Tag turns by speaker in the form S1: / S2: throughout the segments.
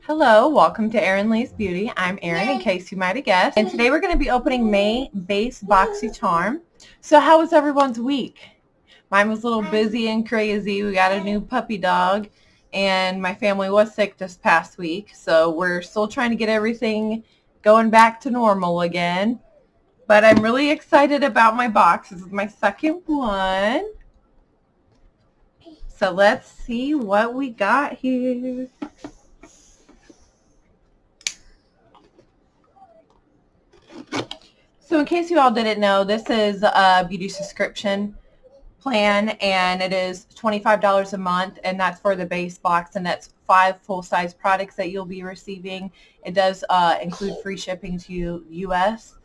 S1: Hello, welcome to Erin Lee's Beauty. I'm Erin, in case you might have guessed. And today we're going to be opening May Base BOXYCHARM. So how was everyone's week? Mine was a little busy and crazy. We got a new puppy dog, and my family was sick this past week. So we're still trying to get everything going back to normal again. But I'm really excited about my box. This is my second one. So let's see what we got here. So in case you all didn't know, this is a beauty subscription plan, and it is $25 a month, and that's for the base box, and that's 5 full-size products that you'll be receiving. It does include free shipping to U.S.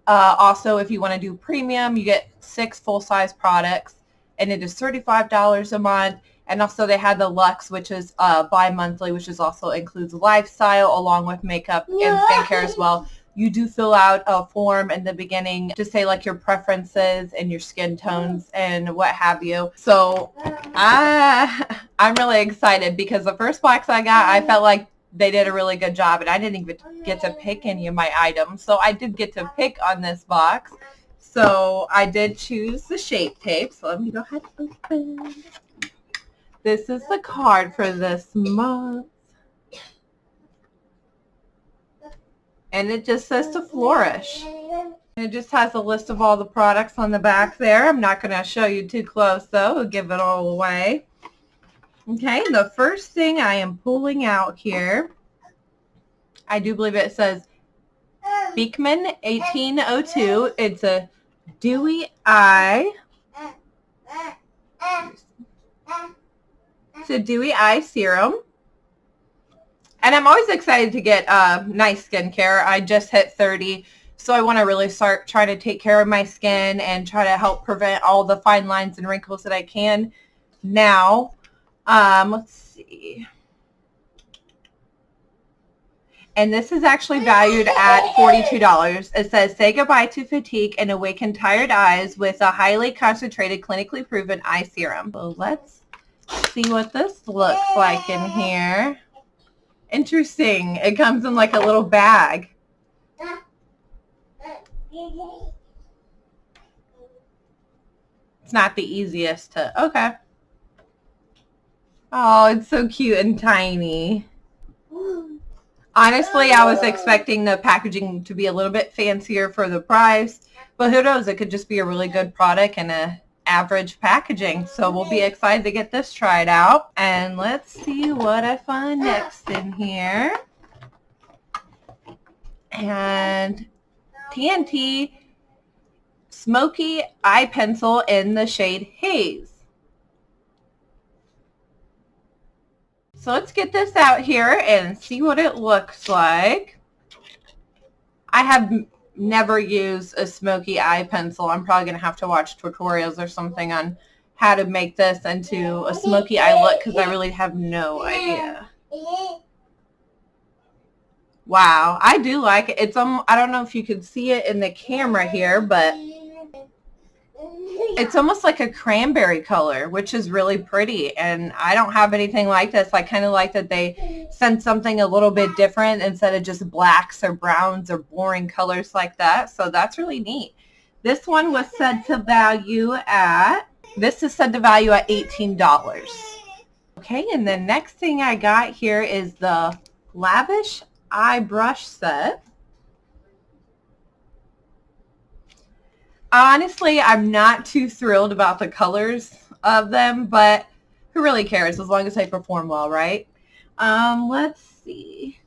S1: Also, if you want to do premium, you get 6 full-size products, and it is $35 a month. And also they had the Luxe, which is bi-monthly, which is also includes lifestyle along with makeup and skincare as well. You do fill out a form in the beginning to say like your preferences and your skin tones and what have you. So I'm really excited because the first box I got, I felt like they did a really good job, and I didn't even get to pick any of my items. So I did get to pick on this box. So I did choose the Shape Tape. So let me go ahead and open. This is the card for this month. And it just says to flourish. And it just has a list of all the products on the back there. I'm not going to show you too close, though. We'll give it all away. Okay, the first thing I am pulling out here, I do believe it says Beekman 1802. It's a Dewy Eye. It's a Dewy Eye Serum. And I'm always excited to get nice skincare. I just hit 30, so I want to really start trying to take care of my skin and try to help prevent all the fine lines and wrinkles that I can now. Let's see. And this is actually valued at $42. It says, say goodbye to fatigue and awaken tired eyes with a highly concentrated, clinically proven eye serum. So let's see what this looks like in here. Interesting. It comes in like a little bag. It's not the easiest to, okay. Oh, it's so cute and tiny. Honestly, I was expecting the packaging to be a little bit fancier for the price, but who knows? It could just be a really good product and a average packaging. So we'll be excited to get this tried out. And let's see what I find next in here. And TNT Smokey Eye Pencil in the shade Haze. So let's get this out here and see what it looks like. I have never used a Smokey Eye Pencil. I'm probably going to have to watch tutorials or something on how to make this into a smoky eye look because I really have no idea. Wow, I do like it. It's I don't know if you can see it in the camera here, but it's almost like a cranberry color, which is really pretty, and I don't have anything like this. I kind of like that they sent something a little bit different instead of just blacks or browns or boring colors like that, so that's really neat. This one was said to value at, this is said to value at $18. Okay, and the next thing I got here is the Lavish Eye Brush Set. Honestly, I'm not too thrilled about the colors of them, but who really cares as long as they perform well, right? Let's see.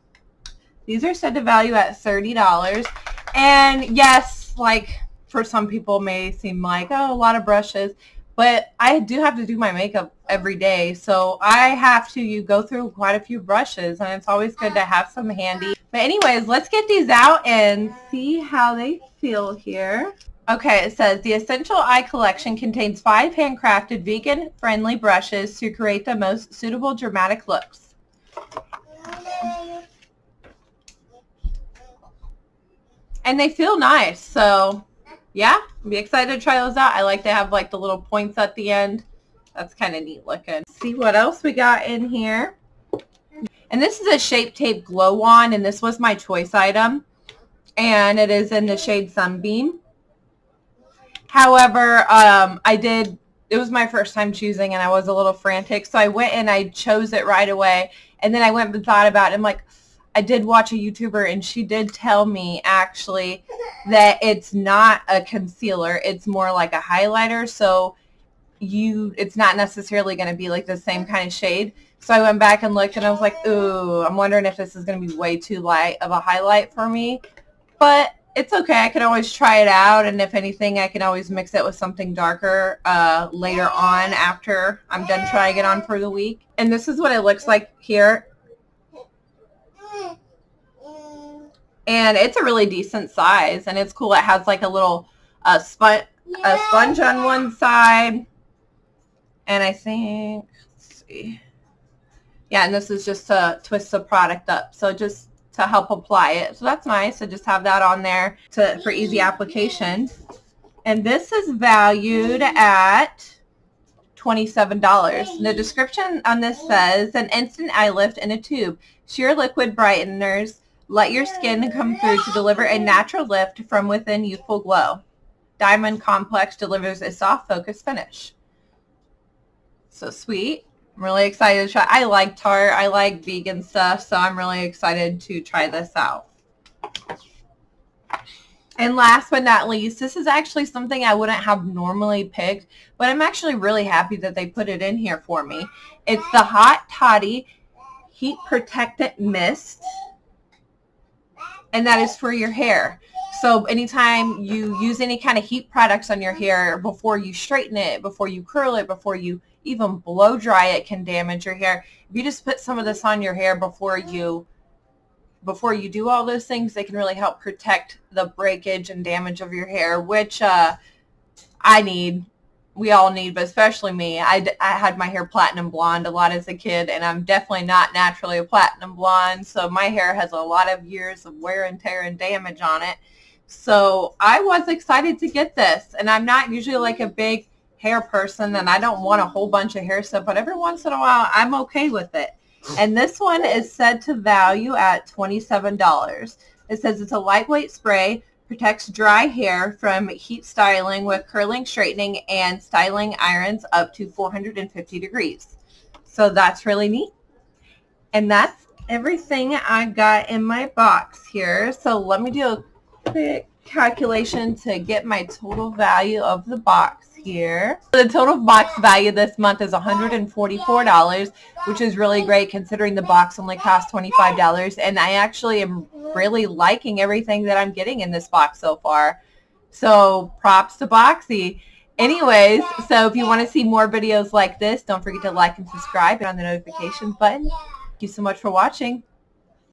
S1: These are said to value at $30. And yes, like for some people may seem like, oh, a lot of brushes, but I do have to do my makeup every day. So I have to go through quite a few brushes, and it's always good to have some handy. But anyways, let's get these out and see how they feel here. Okay, it says, the Essential Eye Collection contains 5 handcrafted, vegan-friendly brushes to create the most suitable dramatic looks. And they feel nice, so yeah, I'll be excited to try those out. I like to have like the little points at the end. That's kind of neat looking. See what else we got in here. And this is a Shape Tape Glow Wand, and this was my choice item. And it is in the shade Sunbeam. However, it was my first time choosing, and I was a little frantic. So I went and I chose it right away. And then I went and thought about it. I'm like, I did watch a YouTuber, and she did tell me actually that it's not a concealer. It's more like a highlighter. So it's not necessarily going to be like the same kind of shade. So I went back and looked, and I was like, ooh, I'm wondering if this is going to be way too light of a highlight for me. But it's okay. I can always try it out, and if anything, I can always mix it with something darker later on after I'm done trying it on for the week. And this is what it looks like here. And it's a really decent size, and it's cool. It has like a little sponge on one side. And I think, let's see. Yeah, and this is just to twist the product up. So just to help apply it. So that's nice. So just have that on there for easy application. And this is valued at $27. The description on this says, an instant eye lift in a tube. Sheer liquid brighteners let your skin come through to deliver a natural lift from within youthful glow. Diamond Complex delivers a soft focus finish. So sweet. I'm really excited to try. I like Tarte. I like vegan stuff, so I'm really excited to try this out. And last but not least, this is actually something I wouldn't have normally picked, but I'm actually really happy that they put it in here for me. It's the Hot Toddy Heat Protectant Mist, and that is for your hair. So anytime you use any kind of heat products on your hair, before you straighten it, before you curl it, before you even blow dry it, can damage your hair. If you just put some of this on your hair before you do all those things, they can really help protect the breakage and damage of your hair, which I need. We all need, but especially me. I had my hair platinum blonde a lot as a kid, and I'm definitely not naturally a platinum blonde, so my hair has a lot of years of wear and tear and damage on it. So I was excited to get this, and I'm not usually like a big hair person, and I don't want a whole bunch of hair stuff, but every once in a while I'm okay with it. And this one is said to value at $27. It says it's a lightweight spray, protects dry hair from heat styling with curling, straightening, and styling irons up to 450 degrees. So that's really neat. And that's everything I got in my box here. So let me do a quick calculation to get my total value of the box here. The total box value this month is $144, which is really great considering the box only costs $25. And I actually am really liking everything that I'm getting in this box so far. So props to Boxy. Anyways, so if you want to see more videos like this, don't forget to like and subscribe and on the notifications button. Thank you so much for watching.